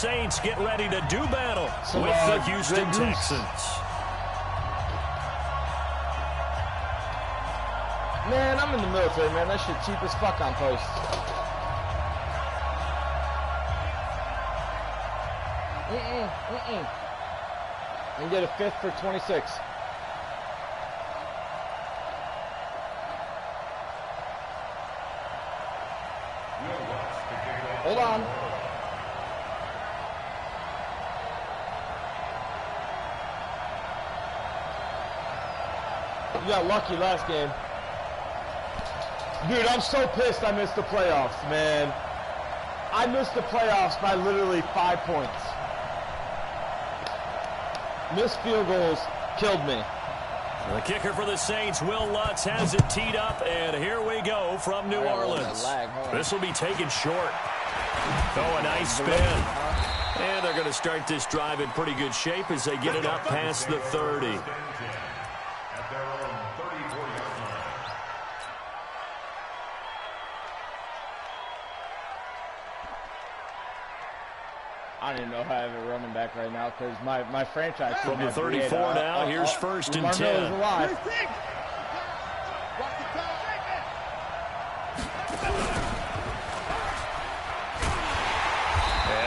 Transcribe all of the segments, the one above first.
Saints get ready to do battle with the Houston Texans. Man, I'm in the military, man. That shit cheap as fuck on post. And get a fifth for 26. Hold on. You got lucky last game. Dude, I'm so pissed I missed the playoffs, man. I missed the playoffs by literally 5 points. Missed field goals killed me. The kicker for the Saints, Will Lutz, has it teed up, and here we go from New Orleans. This will be taken short. Oh, a nice spin. And they're going to start this drive in pretty good shape as they get it up past the 30. I don't even know how I have it running back right now because my franchise from the 34 now. Here's first and 10. And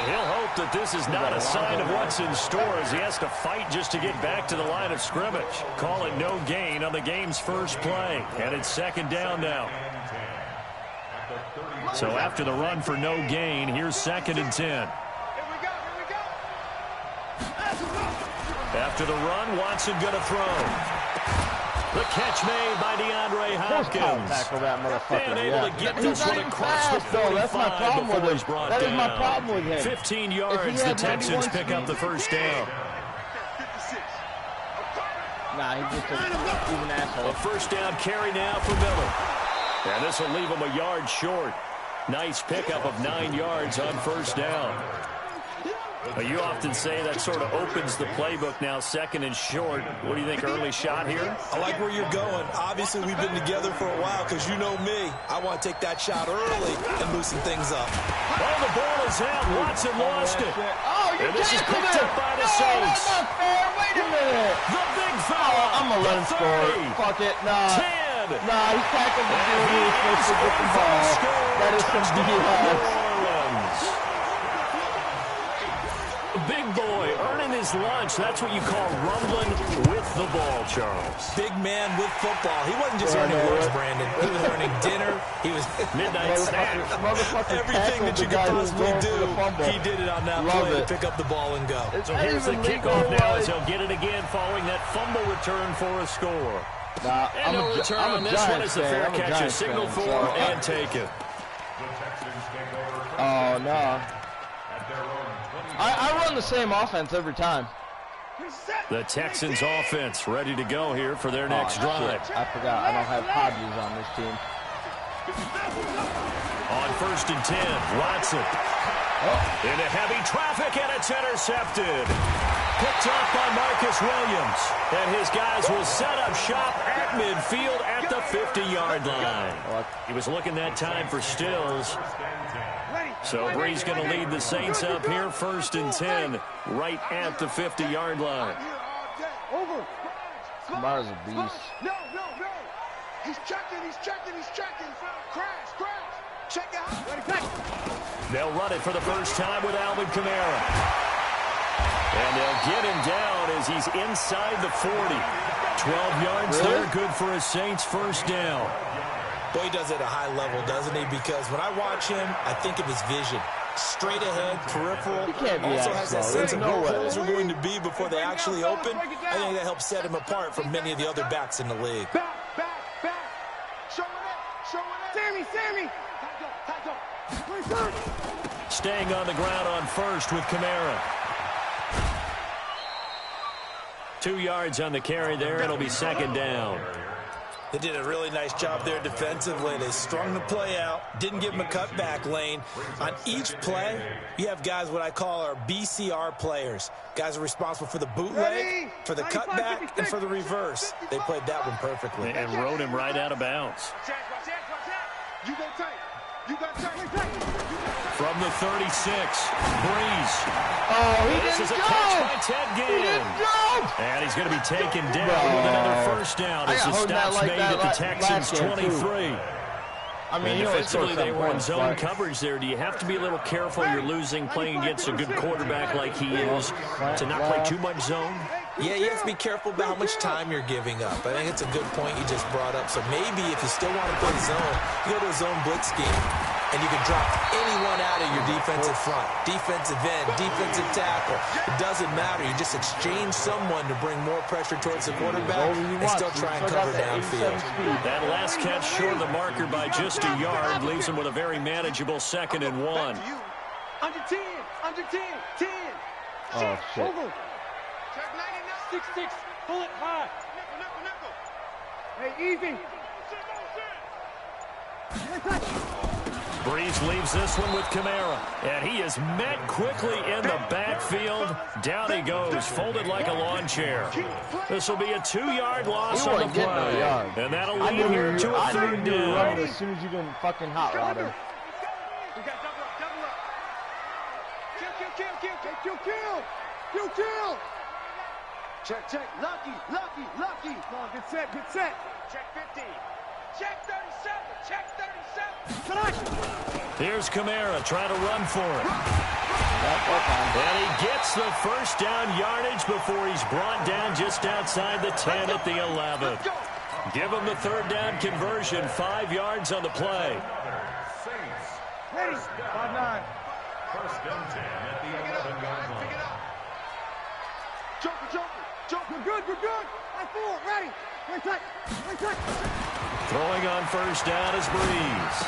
he'll hope that this is not a sign of what's in store as he has to fight just to get back to the line of scrimmage. Call it no gain on the game's first play. And it's second down now. So after the run for no gain, here's second and 10. After the run, Watson going to throw. The catch made by DeAndre Hopkins. Tackle that motherfucker. And able to get this one across the 45 that's my problem with him. That is my problem with him. 15 yards, the Texans pick up the first down. Nah, he's just an asshole. A first down carry now for Miller. And this will leave him a yard short. Nice pickup of 9 yards on first down. You often say that sort of opens the playbook now, second and short. What do you think, early shot here? I like where you're going. Obviously, we've been together for a while because you know me. I want to take that shot early and loosen things up. Oh, the ball is out. Watson lost it. Oh, and this is picked up by the Saints. That's not fair. Wait a minute. The big foul. I'm going to let him score. Fuck it. Nah. 10. Nah, he tackled the dude who was supposed to get the ball. That is some BS. Big boy earning his lunch. That's what you call rumbling with the ball, Charles. Big man with football. He wasn't just earning lunch, Brandon. He was earning dinner. He was midnight snack. Everything that you could possibly do, he did it on that play to pick up the ball and go. So here's the kickoff now as he'll get it again following that fumble return for a score. And no return on this one as the fair catch is signaled for and taken. Oh, no. I run the same offense every time. The Texans offense ready to go here for their next drive. Shit. I forgot. I don't have hobbies on this team. On first and 10, Watson. Into heavy traffic, and it's intercepted. Picked up by Marcus Williams. And his guys will set up shop at midfield at the 50-yard line. He was looking that time for Stills. So Bree's going to lead the Saints up here, first and 10, right at the 50-yard line. Kamara's a beast. No. He's checking. Crash. Check out. They'll run it for the first time with Alvin Kamara. And they'll get him down as he's inside the 40. 12 yards there, good for a Saints first down. Boy, he does it at a high level, doesn't he? Because when I watch him, I think of his vision. Straight ahead, peripheral. Also has that sense of where holes are going to be before they actually open. I think that helps set him apart from many of the other backs in the league. Back. Show it. Sammy. Staying on the ground on first with Kamara. 2 yards on the carry there. It'll be second down. They did a really nice job there defensively. They strung the play out, didn't give them a cutback lane. On each play, you have guys what I call our BCR players. Guys are responsible for the bootleg, for the cutback, and for the reverse. They played that one perfectly. And rode him right out of bounds. You got tight. From the 36, Breeze. This is a catch by Ted Ginn. And he's going to be taken down with another first down as the stop's made at the Texans' 23. I mean, defensively, they were in zone coverage there. Do you have to be a little careful? You're losing, playing against a good quarterback like he is, to not play too much zone? Yeah, you have to be careful about how much time you're giving up. I think it's a good point you just brought up. So maybe if you still want to play zone, you go to a zone blitz scheme, and you can drop anyone out of your defensive front, defensive end, defensive tackle. It doesn't matter. You just exchange someone to bring more pressure towards the quarterback and still try and cover downfield. That last catch short of the marker by just a yard leaves him with a very manageable 2nd and 1. Under 10, under 10, 10. Oh, shit. Over. Check 99. 6-6, pull it high. Hey, easy. Breeze leaves this one with Kamara, and he is met quickly in the backfield. Down he goes, folded like a lawn chair. This will be a 2-yard loss on the play, and that'll lead here to a 3rd down. As soon as you can fucking hot rod him. We got double up. Kill. Check. Lucky. Come on, get set. Check 50. Check 37. Here's Kamara trying to run for it. And he gets the first down yardage before he's brought down just outside the 10 at the 11. Give him the 3rd down conversion, 5 yards on the play. Ready. 5-9. First and 10 at the 11-yard line. Joker. We're good. I 4. Ready. Wait. Throwing on first down is Breeze.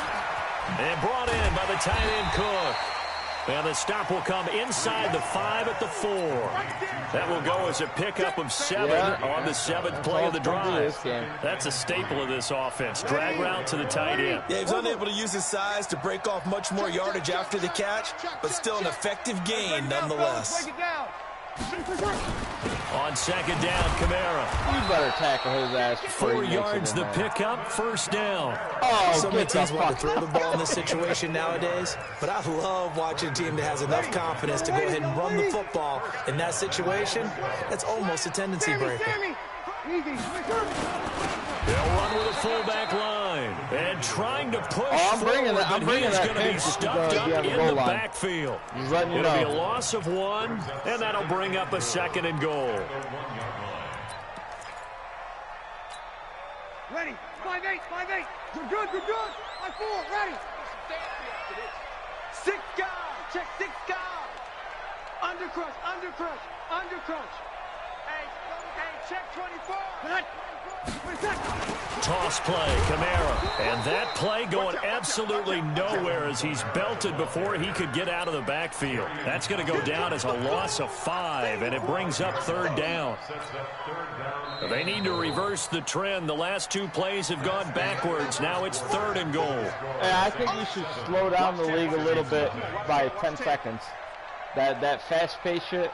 And brought in by the tight end Cook. And the stop will come inside the 5 at the 4. That will go as a pickup of 7 on the 7th play of the drive. That's a staple of this offense. Drag route to the tight end. Yeah, he was unable to use his size to break off much more yardage after the catch, but still an effective gain nonetheless. On 2nd down, Kamara. You better tackle his ass. 4 yards the pickup, first down. Oh, so many teams want to throw the ball in this situation nowadays, but I love watching a team that has enough confidence to go ahead and run the football. In that situation, that's almost a tendency breaker. They'll run with a fullback line and trying to push forward, but he is going to be stuffed up in the backfield. It'll be a loss of 1, and that'll bring up a 2nd and goal. Ready. 5-8. You're good. 5-4. Ready. 6 guys. Check 6 guys. Under crunch. Hey, check 24. Toss play, Kamara. And that play going absolutely nowhere as he's belted before he could get out of the backfield. That's going to go down as a loss of 5, and it brings up 3rd down. They need to reverse the trend. The last 2 plays have gone backwards. Now it's 3rd and goal. Yeah, I think we should slow down the league a little bit by 10 seconds. That fast-paced shit.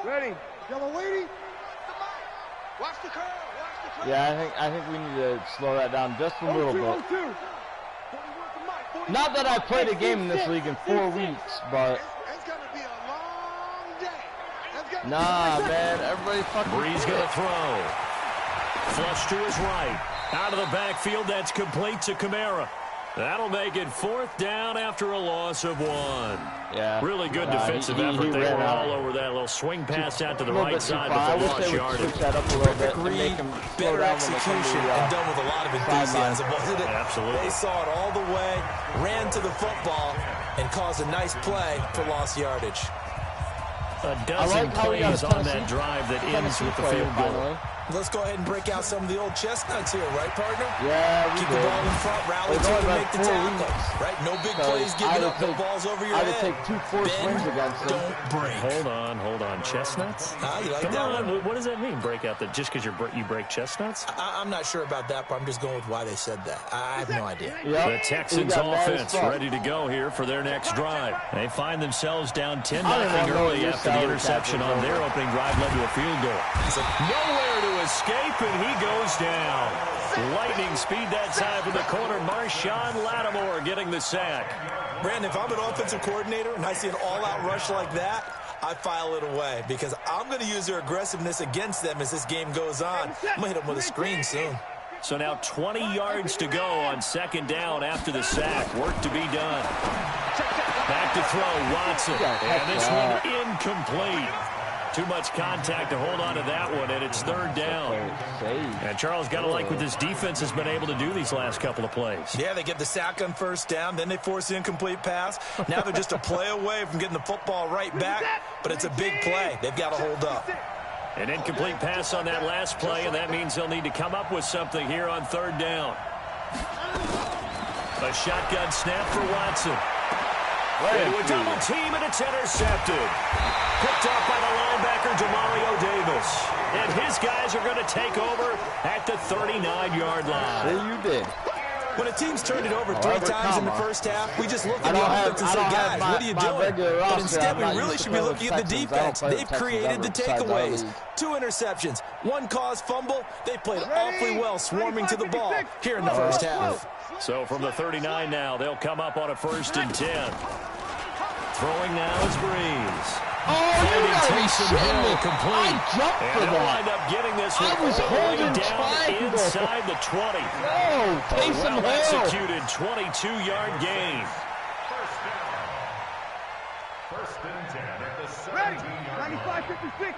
Ready. Yellow waiting. Watch the curve. Yeah, I think we need to slow that down just a little bit. Not that I've played a game in this league in 4 weeks, but It's gonna be a long day. nah, man, everybody fucking. Breeze gonna throw. Flush to his right. Out of the backfield, that's complete to Kamara. That'll make it 4th down after a loss of 1. Yeah. Really good defensive effort. They were all over that little swing pass out to the right side with the launch yardage. That up a little bit and make him Better execution and done with a lot of enthusiasm, wasn't it? Absolutely. They saw it all the way, ran to the football, and caused a nice play for lost yardage. A dozen plays on that drive that ends with the field goal. Let's go ahead and break out some of the old chestnuts here, right, partner? Yeah, we Keep the ball in front, rally to and make the tackle. Right? No big plays giving up, no balls over your head. I would take 2 forced swings against them. Don't break. Hold on. Chestnuts? You like Come that on. one? What does that mean, break out? Just because you break chestnuts? I'm not sure about that, but I'm just going with why they said that. I have no idea. Yep. The Texans offense ready to go here for their next drive. They find themselves down 10-0 early after the interception on their opening drive led to a field goal. Nowhere to escape, and he goes down. Lightning speed that time from the corner. Marshawn Lattimore getting the sack. Brandon, if I'm an offensive coordinator and I see an all-out rush like that, I file it away because I'm going to use their aggressiveness against them as this game goes on. I'm going to hit them with a screen soon. So now 20 yards to go on second down after the sack. Work to be done. Back to throw, Watson. And this one incomplete. Too much contact to hold on to that one, and it's third down. And Charles, got to like what this defense has been able to do these last couple of plays. Yeah, they get the sack on first down, then they force the incomplete pass. Now they're just a play away from getting the football right back, but it's a big play. They've got to hold up. An incomplete pass on that last play, and that means they'll need to come up with something here on third down. A shotgun snap for Watson. Into a double team, and it's intercepted. Picked off by the linebacker, Demario Davis. And his guys are going to take over at the 39-yard line. There you did. When a team's turned it over 3 times in the first half, we just look at the offense and say, guys, what are you doing? But instead, we really should be looking at the defense. They've created the takeaways. 2 interceptions, 1 caused fumble. They played awfully well swarming to the ball here in the first half. So from the 39 now, they'll come up on a 1st and 10. Throwing now is Breeze. Oh, you gotta be shitting me. Complete. I jumped for and they'll that. wind up getting this one I was holding down triangle. inside the 20. No, Taysom Hill. Well-executed 22-yard gain. First and 10 at the 17-yard line. 95-56,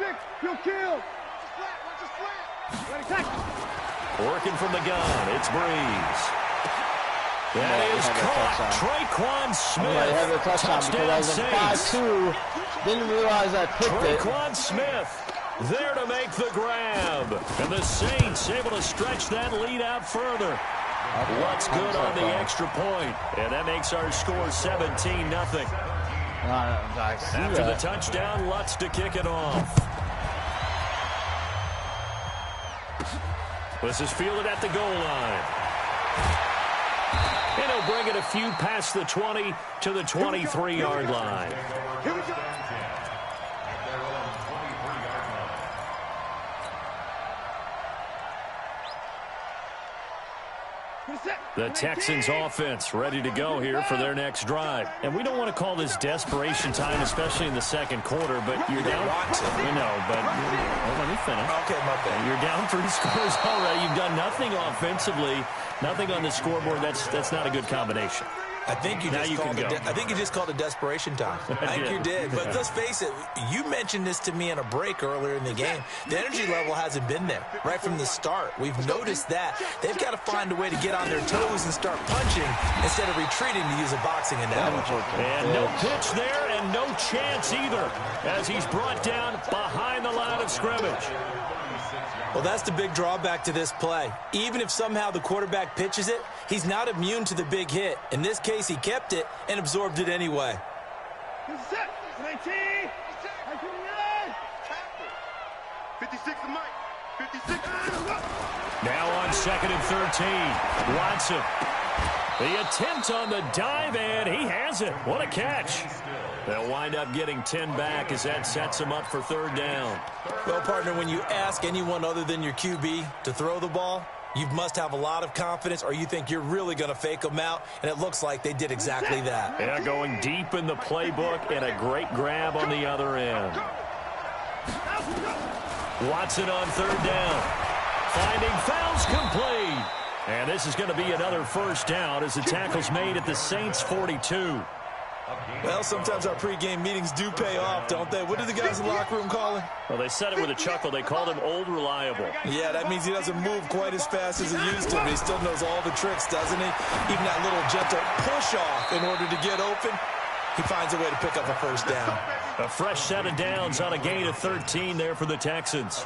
95-56. He'll kill. Watch his flat. Ready, tackle. Working from the gun, it's Breeze. That is caught. Traquan Smith. I had a touchdown because I was in 5-2. Didn't realize I picked it. Traquan Smith there to make the grab. And the Saints able to stretch that lead out further. What's good on the extra point? And that makes our score 17-0. After the touchdown, Lutz to kick it off. This is fielded at the goal line. And he'll bring it a few past the 20 to the 23-yard line. Here we go. The Texans offense ready to go here for their next drive. And we don't want to call this desperation time, especially in the second quarter, but you're down. You know, but let me finish. Okay, my bad. You're down 3 scores already. You've done nothing offensively, nothing on the scoreboard. That's not a good combination. I think you just called it desperation time. I think you did. But let's face it, you mentioned this to me in a break earlier in the game. The energy level hasn't been there right from the start. We've noticed that. They've got to find a way to get on their toes and start punching instead of retreating, to use a boxing analogy. And no pitch there and no chance either as he's brought down behind the line of scrimmage. Well, that's the big drawback to this play. Even if somehow the quarterback pitches it, he's not immune to the big hit. In this case, he kept it and absorbed it anyway. 19. 56 to Mike. 56. Now on 2nd and 13. Watson. The attempt on the dive, and he has it. What a catch. They'll wind up getting 10 back as that sets him up for 3rd down. Well, partner, when you ask anyone other than your QB to throw the ball, you must have a lot of confidence, or you think you're really going to fake them out, and it looks like they did exactly that. Yeah, going deep in the playbook and a great grab on the other end. Watson on 3rd down. Finding fouls complete. And this is going to be another 1st down as the tackle's made at the Saints' 42. Well, sometimes our pregame meetings do pay off, don't they? What do the guys in the locker room call him? Well, they said it with a chuckle. They called him Old Reliable. Yeah, that means he doesn't move quite as fast as he used to, but he still knows all the tricks, doesn't he? Even that little gentle push-off in order to get open, he finds a way to pick up a 1st down. A fresh set of downs on a gain of 13 there for the Texans.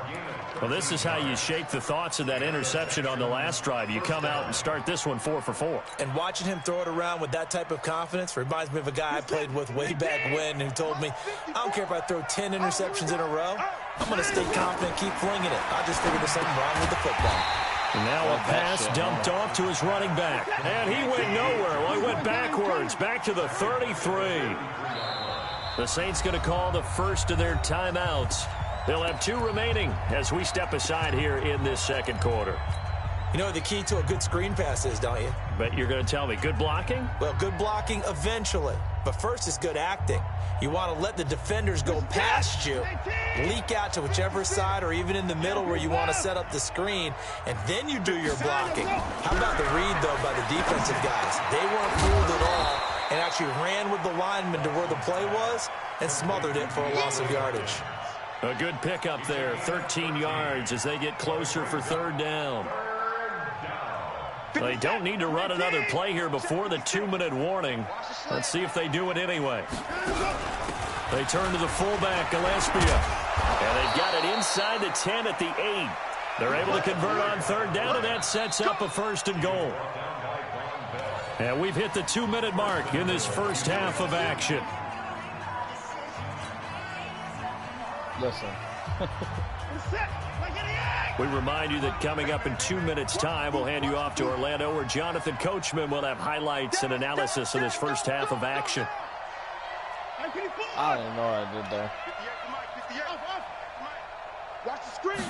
Well, this is how you shake the thoughts of that interception on the last drive. You come out and start this one 4 for 4. And watching him throw it around with that type of confidence reminds me of a guy I played with way back when who told me, I don't care if I throw 10 interceptions in a row. I'm going to stay confident, keep flinging it. I just figured there's something wrong with the football. And now a pass dumped off to his running back. And he went nowhere. Well, he went backwards, back to the 33. The Saints going to call the first of their timeouts. They'll have 2 remaining as we step aside here in this second quarter. You know what the key to a good screen pass is, don't you? But you're going to tell me, good blocking? Well, good blocking eventually. But first is good acting. You want to let the defenders go past you, leak out to whichever side or even in the middle where you want to set up the screen, and then you do your blocking. How about the read, though, by the defensive guys? They weren't fooled at all and actually ran with the lineman to where the play was and smothered it for a loss of yardage. A good pickup there, 13 yards as they get closer for third down. They don't need to run another play here before the 2-minute warning. Let's see if they do it anyway. They turn to the fullback, Gillespie. And they've got it inside the 10 at the 8. They're able to convert on third down, and that sets up a 1st and goal. And we've hit the 2-minute mark in this first half of action. Listen. We remind you that coming up in 2 minutes' time, we'll hand you off to Orlando, where Jonathan Coachman will have highlights and analysis of this first half of action. I don't know what I did there. Watch the screen.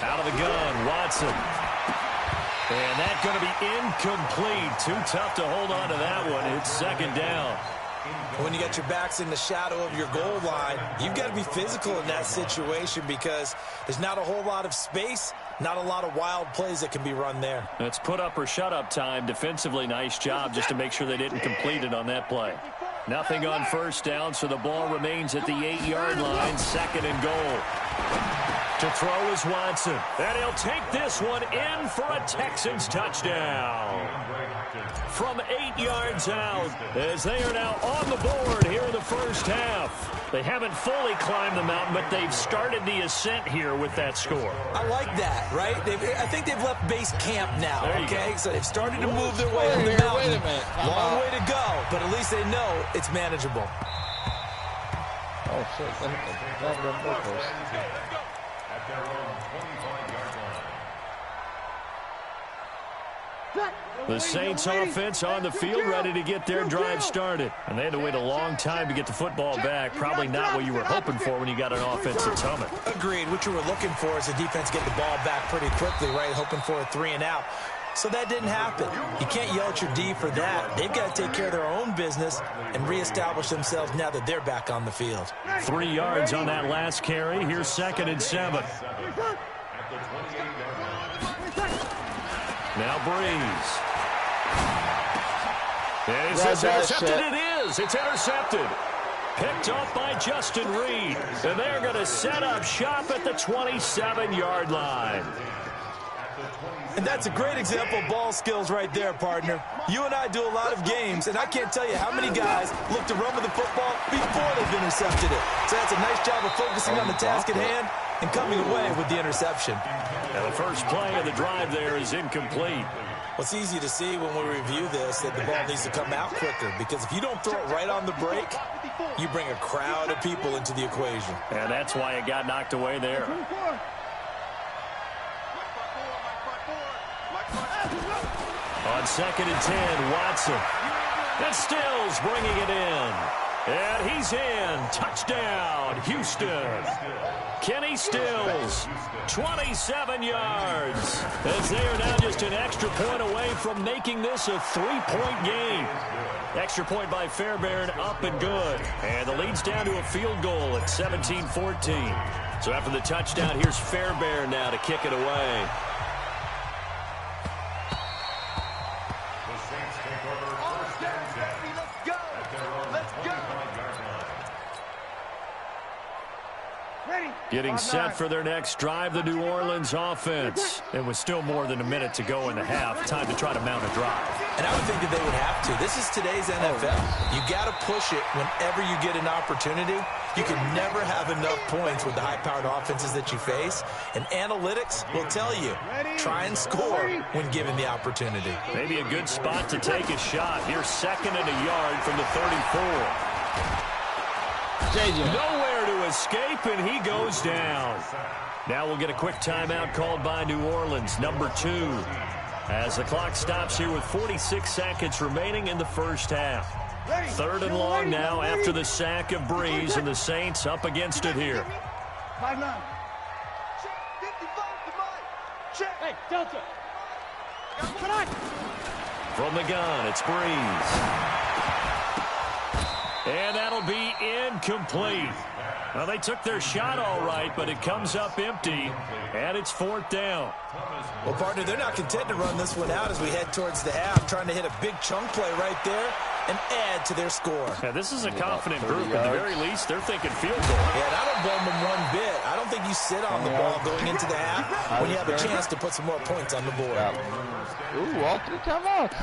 Out of the gun, Watson. And that's going to be incomplete. Too tough to hold on to that one. It's second down. When you got your backs in the shadow of your goal line, you've got to be physical in that situation because there's not a whole lot of space, not a lot of wild plays that can be run there. It's put up or shut up time. Defensively, nice job just to make sure they didn't complete it on that play. Nothing on first down, so the ball remains at the 8-yard line, 2nd and goal. To throw is Watson, and he'll take this one in for a Texans touchdown. From 8 yards out, as they are now on the board here in the first half. They haven't fully climbed the mountain, but they've started the ascent here with that score. I like that, right? I think they've left base camp now, okay? Go. So they've started to move their way up the mountain. Wait a minute. Long way to go, but at least they know it's manageable. Oh, shit. That At their own 25-yard line. The Saints offense on the field, ready to get their drive started. And they had to wait a long time to get the football back. Probably not what you were hoping for when you got an offense that's humming. Agreed. What you were looking for is the defense get the ball back pretty quickly, right? Hoping for a 3 and out. So that didn't happen. You can't yell at your D for that. They've got to take care of their own business and reestablish themselves now that they're back on the field. 3 yards on that last carry. Here's 2nd and 7. Now Breeze. And it's intercepted. It is. It's intercepted. Picked up by Justin Reed. And they're going to set up shop at the 27-yard line. And that's a great example of ball skills right there, partner. You and I do a lot of games, and I can't tell you how many guys look to run with the football before they've intercepted it. So that's a nice job of focusing on the task at hand and coming away with the interception. And the first play of the drive there is incomplete. Well, it's easy to see when we review this that the ball needs to come out quicker, because if you don't throw it right on the break, you bring a crowd of people into the equation. And that's why it got knocked away there. On 2nd and 10, Watson. And Stills bringing it in. And he's in. Touchdown, Houston. Kenny Stills, 27 yards. As they are now just an extra point away from making this a 3-point game. Extra point by Fairbairn, up and good. And the lead's down to a field goal at 17-14. So after the touchdown, here's Fairbairn now to kick it away. Getting set for their next drive, the New Orleans offense. It was still more than a minute to go in the half. Time to try to mount a drive. And I would think that they would have to. This is today's NFL. You got to push it whenever you get an opportunity. You can never have enough points with the high-powered offenses that you face. And analytics will tell you, try and score when given the opportunity. Maybe a good spot to take a shot. Here's 2nd and a yard from the 34. Nowhere to escape, and he goes down. Now we'll get a quick timeout called by New Orleans, number 2. As the clock stops here with 46 seconds remaining in the first half. 3rd and long now after the sack of Breeze, and the Saints up against it here. 5-9. Check. 55 to Mike. Check. Hey, Delta. From the gun, it's Breeze. And that'll be incomplete. Well, they took their shot all right, but it comes up empty, and it's 4th down. Well, partner, they're not content to run this one out as we head towards the half, trying to hit a big chunk play right there and add to their score. Yeah, this is a confident group. At the very least, they're thinking field goal. Yeah, and I don't blame them one bit. I don't think you sit on the ball going into the half when you have a chance to put some more points on the board. Ooh, all 3 timeouts.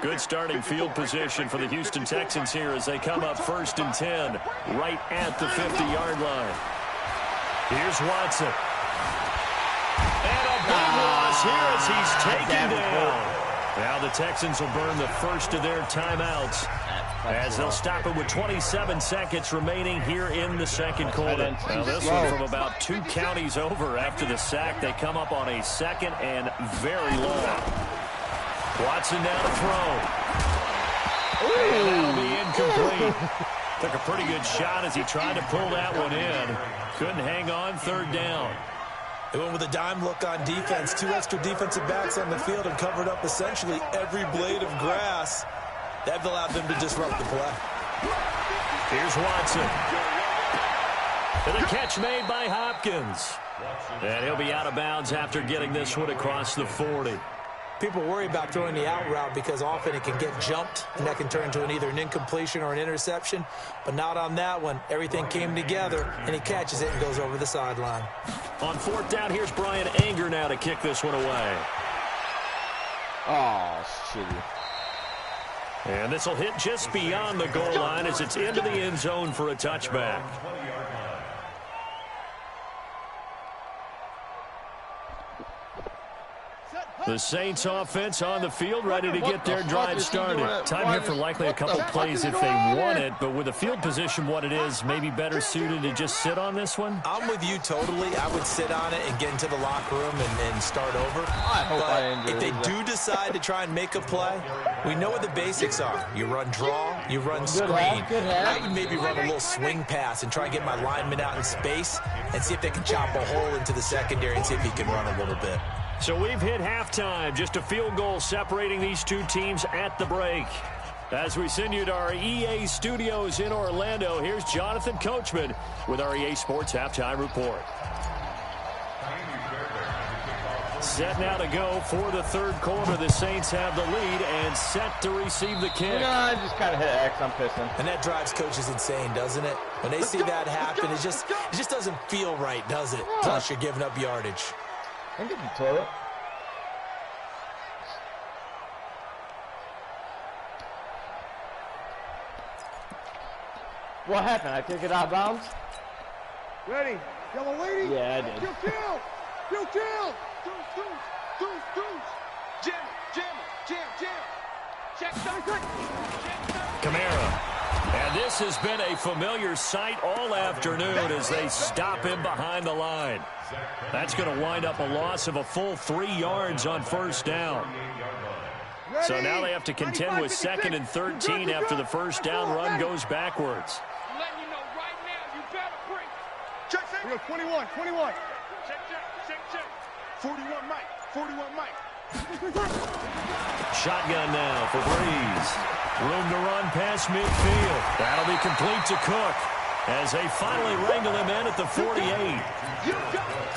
Good starting field position for the Houston Texans here as they come up 1st and 10, right at the 50-yard line. Here's Watson. And a big loss here as he's taken down. Now the Texans will burn the first of their timeouts as they'll stop it with 27 seconds remaining here in the second quarter. Now this one from about 2 counties over after the sack. They come up on a 2nd and very long. Watson now to throw. And that'll be incomplete. Took a pretty good shot as he tried to pull that one in. Couldn't hang on, 3rd down. They went with a dime look on defense. 2 extra defensive backs on the field and covered up essentially every blade of grass. That allowed them to disrupt the play. Here's Watson. And a catch made by Hopkins. And he'll be out of bounds after getting this one across the 40. People worry about throwing the out route because often it can get jumped, and that can turn into either an incompletion or an interception. But not on that one. Everything came together, and he catches it and goes over the sideline. On 4th down, here's Brian Anger now to kick this one away. Oh, shitty. And this will hit just beyond the goal line as it's into the end zone for a touchback. The Saints offense on the field, ready to get their drive started. Time here for likely a couple plays if they want it, but with the field position what it is, maybe better suited to just sit on this one? I'm with you totally. I would sit on it and get into the locker room and start over. But if they do decide to try and make a play, we know what the basics are. You run draw, you run screen. I would maybe run a little swing pass and try and get my lineman out in space and see if they can chop a hole into the secondary and see if he can run a little bit. So we've hit halftime, just a field goal separating these two teams at the break. As we send you to our EA studios in Orlando, here's Jonathan Coachman with our EA Sports Halftime Report. Set now to go for the 3rd quarter. The Saints have the lead and set to receive the kick. I just kind of hit X. I'm pissing. And that drives coaches insane, doesn't it? When they see that happen, it just doesn't feel right, does it? Plus, you're giving up yardage. I get the toilet. What happened? I took it out of bounds? Ready? Yellow lady? Yeah, I did. Kill! Deuce! Jam! Check, 7 seconds! Kamara. And this has been a familiar sight all afternoon as they stop him behind the line. That's going to wind up a loss of a full 3 yards on 1st down. So now they have to contend with 2nd and 13 after the 1st down run goes backwards. I'm letting you know right now, you better bring. Check. We go 21. Check. 41 Mike. Shotgun now for Breeze. Room to run past midfield. That'll be complete to Cook as they finally wrangle him in at the 48.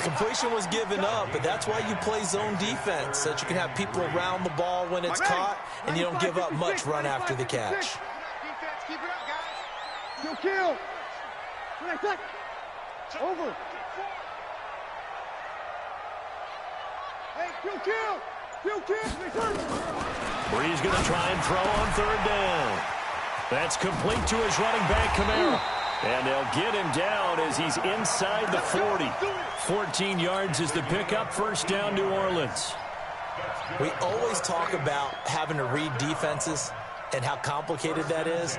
Completion was given up, but that's why you play zone defense, so that you can have people around the ball when it's caught, and you don't give up much run after the catch. Defense, keep it up, guys. Kill. Over. Hey, kill. Breeze going to try and throw on 3rd down. That's complete to his running back, Kamara. And they'll get him down as he's inside the 40. 14 yards is the pickup. 1st down, New Orleans. We always talk about having to read defenses and how complicated that is.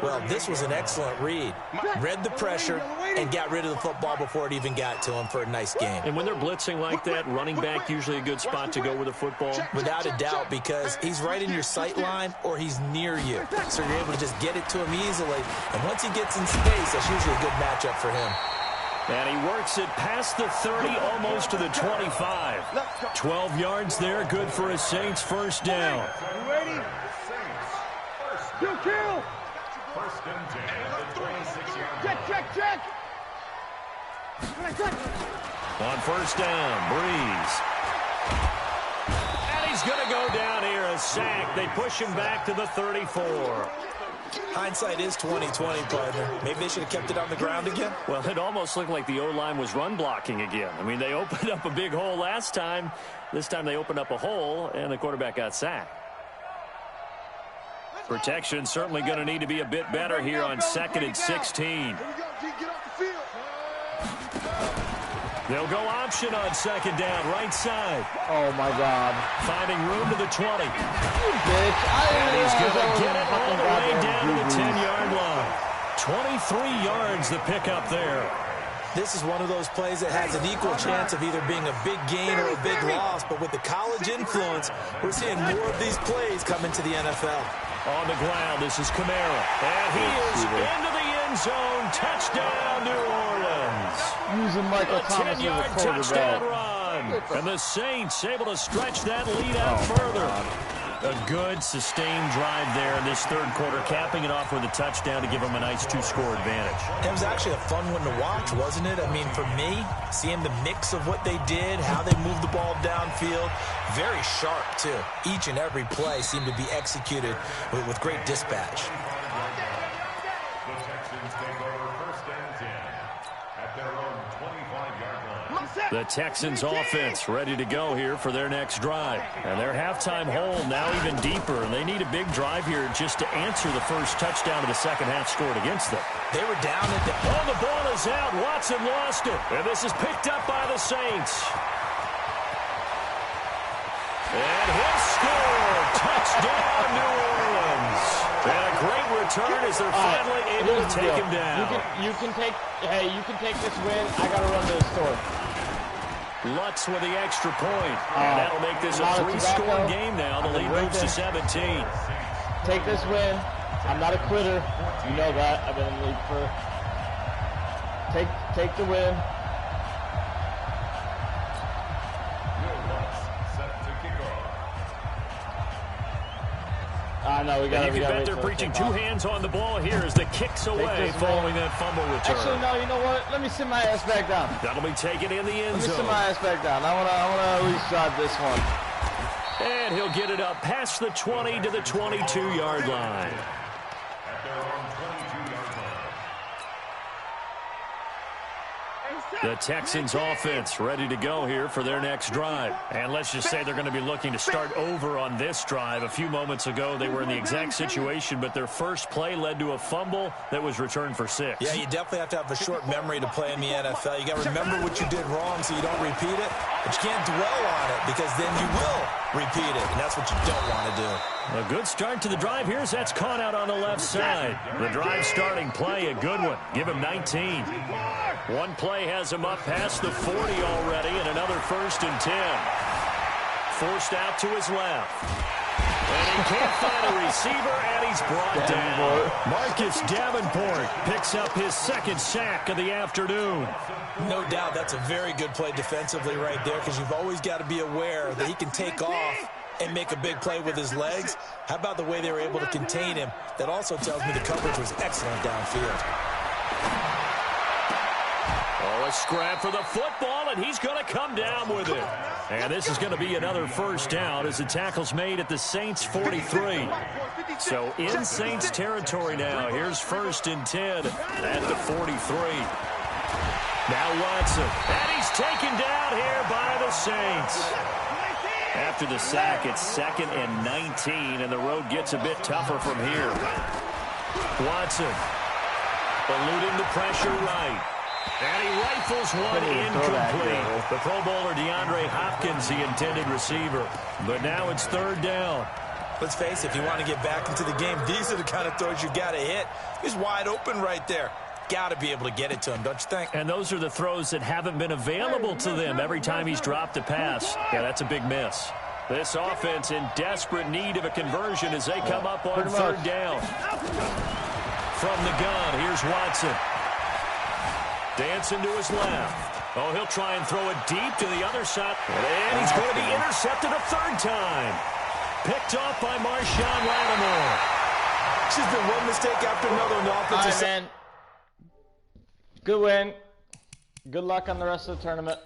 Well, this was an excellent read. Read the pressure and got rid of the football before it even got to him for a nice game. And when they're blitzing like that, running back usually a good spot to go with the football? Without a doubt, because he's right in your sight line or he's near you. So you're able to just get it to him easily. And once he gets in space, that's usually a good matchup for him. And he works it past the 30, almost to the 25. 12 yards there, good for a Saints first down. You ready? Kill. First and 10 at the 26-yard line. Check. On first down, Breeze. And he's going to go down here, a sack. They push him back to the 34. Hindsight is 20/20, partner. Maybe they should have kept it on the ground again. Well, it almost looked like the O-line was run blocking again. I mean, they opened up a big hole last time. This time they opened up a hole, and the quarterback got sacked. Protection certainly going to need to be a bit better here on 2nd and 16. They'll go option on 2nd down, right side. Oh, my God. Finding room to the 20. You bitch. And he's going to get it all the way down to the GG. 10-yard line. 23 yards the pickup there. This is one of those plays that has an equal chance of either being a big gain or a big loss, but with the college influence, we're seeing more of these plays come into the NFL. On the ground, this is Kamara. And he is into the end zone. Touchdown, New Orleans. Using Michael A Thomas 10-yard as a touchdown quarterback. run. And the Saints able to stretch that lead out further. A good, sustained drive there in this third quarter, capping it off with a touchdown to give them a nice 2-score advantage. It was actually a fun one to watch, wasn't it? I mean, for me, seeing the mix of what they did, how they moved the ball downfield, very sharp, too. Each and every play seemed to be executed with great dispatch. The Texans take over first and 10 at their own 25-yard line. The Texans offense ready to go here for their next drive. And their halftime hole now even deeper. And they need a big drive here just to answer the first touchdown of the second half scored against them. They were down at the... Oh, the ball is out. Watson lost it. And this is picked up by the Saints. And he'll score. Touchdown, New Orleans. And a great return as they're finally able to take him down. You can take this win. I got to run to the store. Lutz with the extra point. And that'll make this a 3-score game now. The lead moves to 17. Take this win. I'm not a quitter. You know that. I've been in the league for... Take the win. No, we got. You can bet they're preaching two hands on the ball here as the kicks away following that fumble return. Actually, no. You know what? Let me sit my ass back down. That'll be taken in the end zone. Let me sit my ass back down. I wanna at least drive this one. And he'll get it up past the 20 to the 22-yard line. At their own 22-yard line. The Texans offense ready to go here for their next drive. And let's just say they're going to be looking to start over on this drive. A few moments ago, they were in the exact situation, but their first play led to a fumble that was returned for 6. Yeah, you definitely have to have a short memory to play in the NFL. You got to remember what you did wrong so you don't repeat it, but you can't dwell on it because then you will repeat it, and that's what you don't want to do. A good start to the drive. Here's that's caught out on the left side. The drive starting play, a good one. Give him 19. One play has him up past the 40 already, and another 1st and 10. Forced out to his left. And he can't find a receiver, and he's brought down. Marcus Davenport picks up his 2nd sack of the afternoon. No doubt that's a very good play defensively right there because you've always got to be aware that he can take off and make a big play with his legs. How about the way they were able to contain him? That also tells me the coverage was excellent downfield. Oh, a scrap for the football, and he's going to come down with it. And this is going to be another first down as the tackle's made at the Saints 43. So in Saints territory now. Here's 1st and 10 at the 43. Now Watson, and he's taken down here by the Saints. After the sack, it's 2nd and 19, and the road gets a bit tougher from here. Watson, eluding the pressure right. And he rifles one incomplete. The Pro Bowler DeAndre Hopkins, the intended receiver. But now it's 3rd down. Let's face it, if you want to get back into the game, these are the kind of throws you got to hit. He's wide open right there. Got to be able to get it to him, don't you think? And those are the throws that haven't been available to them every time he's dropped a pass. Yeah, that's a big miss. This offense in desperate need of a conversion as they come up on 3rd down. From the gun, here's Watson. Dancing to his left. Oh, he'll try and throw it deep to the other side. And he's going to be intercepted a third time. Picked off by Marshawn Lattimore. It's just been one mistake after another on the offensive side. Man. Good win. Good luck on the rest of the tournament.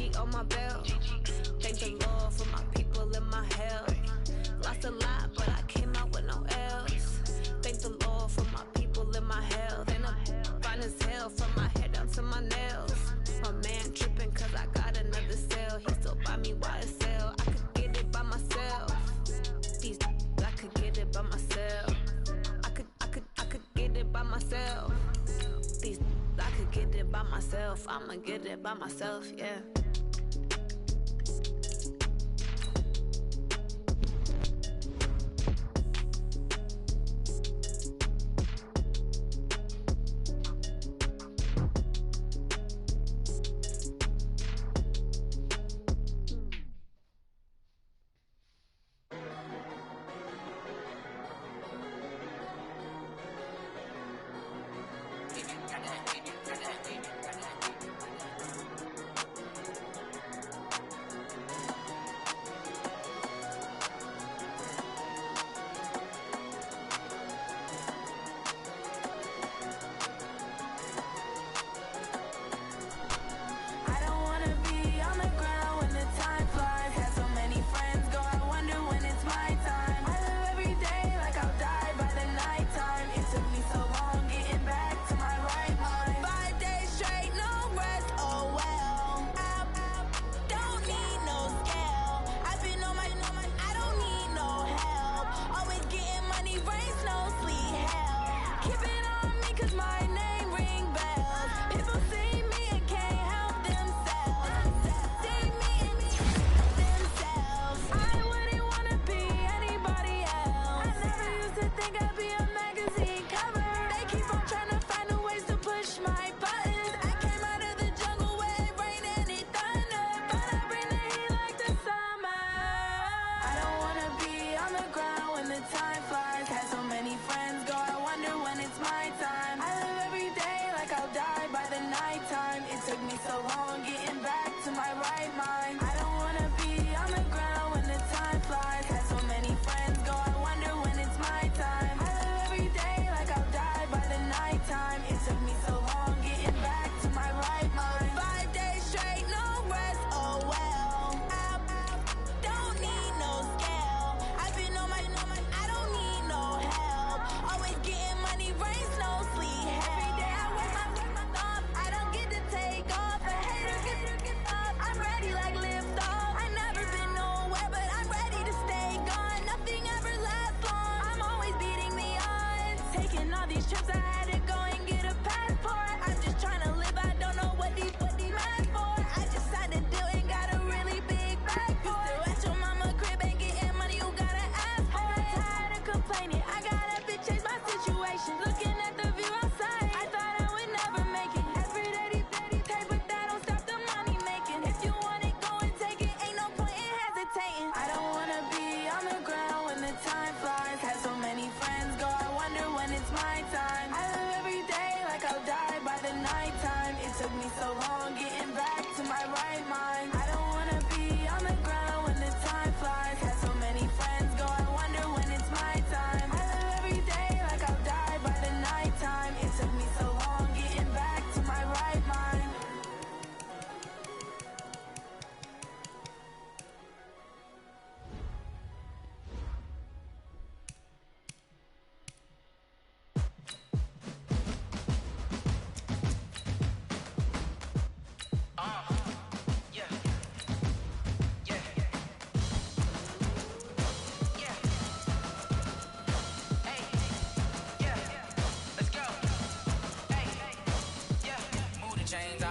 GG on my belt. Thank the Lord for my people in my health. Lost a lot, but I came out with no L's. Thank the Lord for my people in my health. And I'm fine as hell from my head down to my nails. My man tripping cause I got another cell. He still buy me YSL. I could get it by myself. I could get it by myself. I could get it by myself. I could get it by myself. I'ma get it by myself, yeah.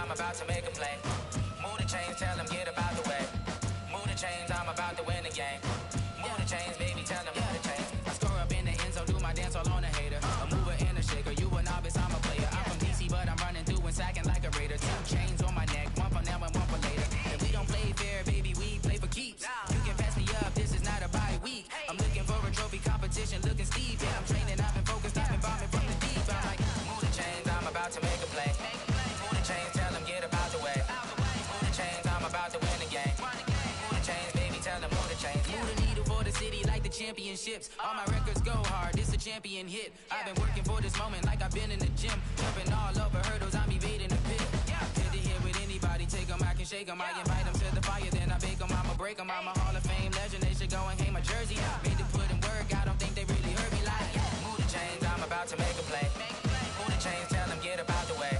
I'm about to make a play. Move the chains, tell them get about the way. Move the chains, I'm about to win the game. Move the chains, baby, tell them move the chains. I score up in the end zone, do my dance all on a hater. A mover and a shaker, you a novice, I'm a player. I'm from DC, but I'm running through and sacking like a raider. 2 chains on my neck, one for now and one for later. And we don't play fair, baby, we play for keeps. You can pass me up, this is not a bye week. I'm looking for a trophy competition, looking steep. Yeah, I'm training, I've been focused, I've been bombing from the deep. I'm like, move the chains, I'm about to make a play. Move the chains, tell them get about the way. Move the chains, I'm about to win the game. Move the chains, baby, tell them move the chains. Move the needle for the city like the championships. All my records go hard, this a champion hit. I've been working for this moment like I've been in the gym. Jumping all over hurdles, I'm evading the pit. Good to hear with anybody, take them, I can shake 'em. I invite 'em to the fire, then I bake 'em. I'ma break 'em. I'm a Hall of Fame legend. They should go and hang my jersey. Made to put in work. I don't think they really heard me like. Move the chains, I'm about to make a play. Move the chains, tell them get up out the way.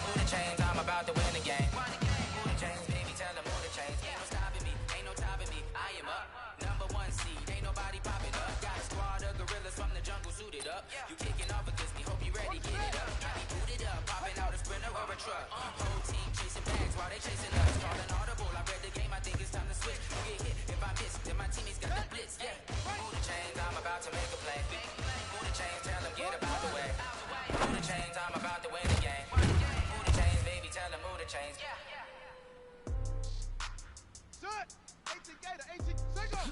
Move the chains, I'm about to win the game. Move the chains, baby, tell them move the chains. Ain't no stopping me, ain't no topping me. I am up, #1 seed. Ain't nobody popping up. Got a squad of gorillas from the jungle suited up. You kicking off against me, hope you ready, get it up. Got me booted up, popping out a Sprinter or a truck. Whole team chasing bags while they chasing us. Calling audible, I read the game, I think it's time to switch. You get hit if I miss, then my teammates got the blitz, yeah. Move the chains, I'm about to make a play. Move the chains, tell them get up out the way. Move the chains, I'm about to win the game. Move the chains, baby, tell them move the chains. Shut! 18 Gator, 18 single!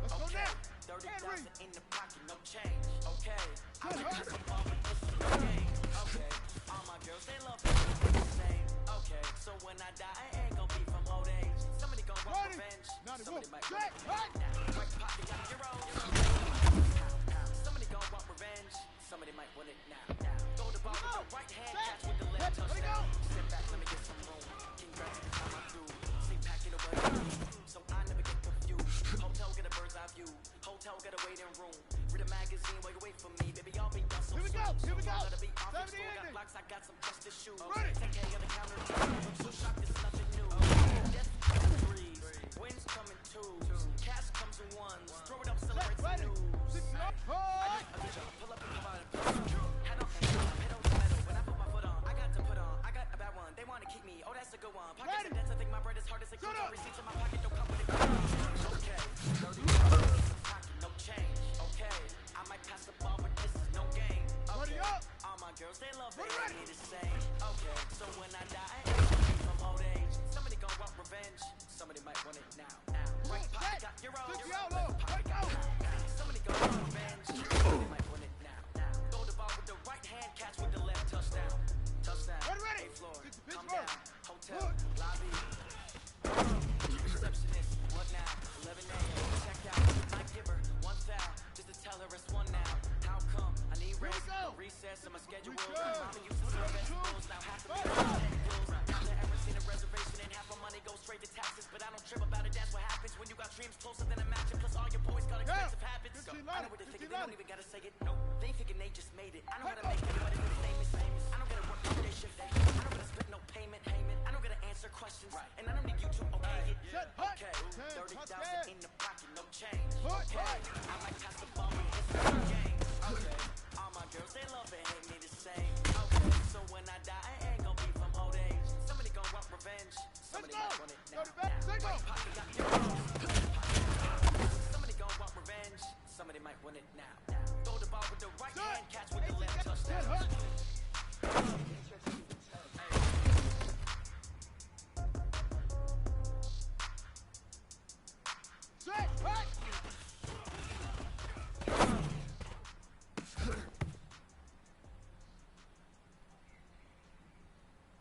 Let's go now! 30,000 in the pocket, no change. Okay, I'm just a ball with this no game. Okay, all my girls, they love me the same. Okay, so when I die, I ain't gon' be from old age. Somebody gon' want revenge. Somebody might want it now. Right pocket got your own. Somebody gon' want revenge. Somebody might want it now. Throw the ball with the right hand, catch with the left touchdown. Sit back, let me get some room. Congrats on my dude. See, pack it away. So I never get confused. Hotel get a bird's eye view. Hotel got a waiting room. Read a magazine while you wait for me. Baby, I'll be done so soon. Here we go. Gotta be off the school, got blocks, I got some justice shoes. 10K on the counter, I'm so shocked, it's nothing new. Death comes in threes, winds come in twos, cash comes in ones. Throw it up, celebrate the news. I pull up and come out and head on, head on the metal. When I put my foot on, I got to put on. I got a bad one, they wanna keep me. Oh, that's a good one. Pockets and dents, I think my bread is hard as a good. Receipts in my pocket, don't come with it. Okay, 30 pocket, no change. Okay, I might pass the ball, but this is no game. Okay, all my girls, they love it, they need the same. Okay, so when I die, I ain't gonna be from old age. Somebody gon' want revenge. Somebody might want it now. Right pocket got your own. Left pocket got mine. Somebody gon' want revenge. Somebody might want it now. Throw the ball with the right hand, catch with the left touchdown. Touchdown. Eighth floor, come down. Hotel, lobby. Receptionist, what now? 11 a.m. Check out. My giver, 1 foul. Just to tell her it's 1 now. How come? I need rest. No recess in my schedule. Mama used to serve vegetables. Now half of me bills. Never ever seen a reservation and half my money goes straight to taxes. But I don't trip about it. That's what happens when you got dreams closer than a match. Plus all your boys got expensive habits. I know what they think. They don't even gotta say it. No, they thinking they just made it. I know how to make anybody who's famous famous. I don't gotta work for their shift. I don't gotta split no payment. I don't gotta answer questions. And I don't need you to okay it. Okay, 30,000 in the pocket, no change. Okay, I might pass the ball with this game. Okay, all my girls, they love it, hate me the same. Okay, so when I die, I ain't gon' be from old age. Somebody gon' want revenge. Somebody might want it now. Right pocket got your own. Somebody gon' want revenge. Somebody might want it now. Throw the ball with the right hand, catch with the left touchdown.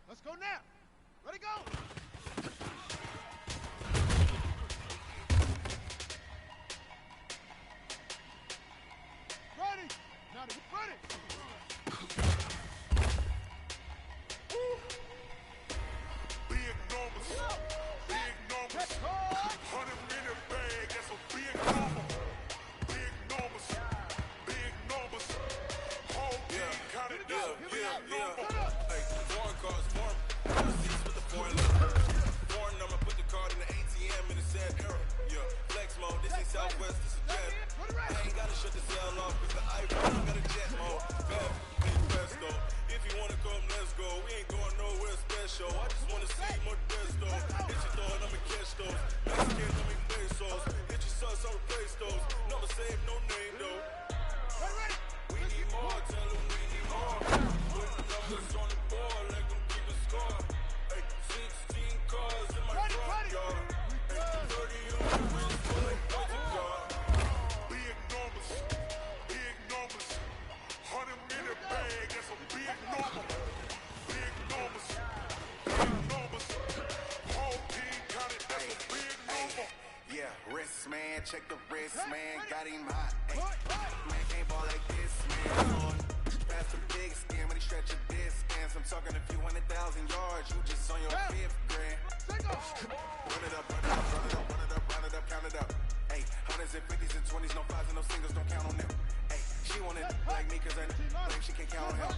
Let's go now. Ready, go. Ready. Now ready. Big numbers. 100 minute bag, that's a big number. Big numbers. Whole game counted down. Hey, foreign cards, foreign seats with the foreign number. Foreign number, put the card in the ATM in a sad era. Yeah, flex mode, this ain't Southwest, this is Jab. I ain't gotta shut the cell off, cause the iPhone got a jet mode. Bad, big presto. If you wanna come, let's go. We ain't going nowhere special. I just wanna see more Modesto. Hit your thought, I'ma catch those. Mexican, let me pesos. Hit your sus, I'll replace those. Never save no name though. We need more, tell them we need more. Put the numbers on the board, let them keep a score. Hey, 16 cars in my front yard. Hey, 30 on the wrist for like budget card. Big numbers. 100 minute talking a few 100,000 yards. You just on your fifth grand. Run it up, run it up, run it up, run it up, run it up, count it up. Hey, hundreds and fifties and 20s, no fives and no singles, don't count on them. Hey, she wanted like me cause I think she can count on him.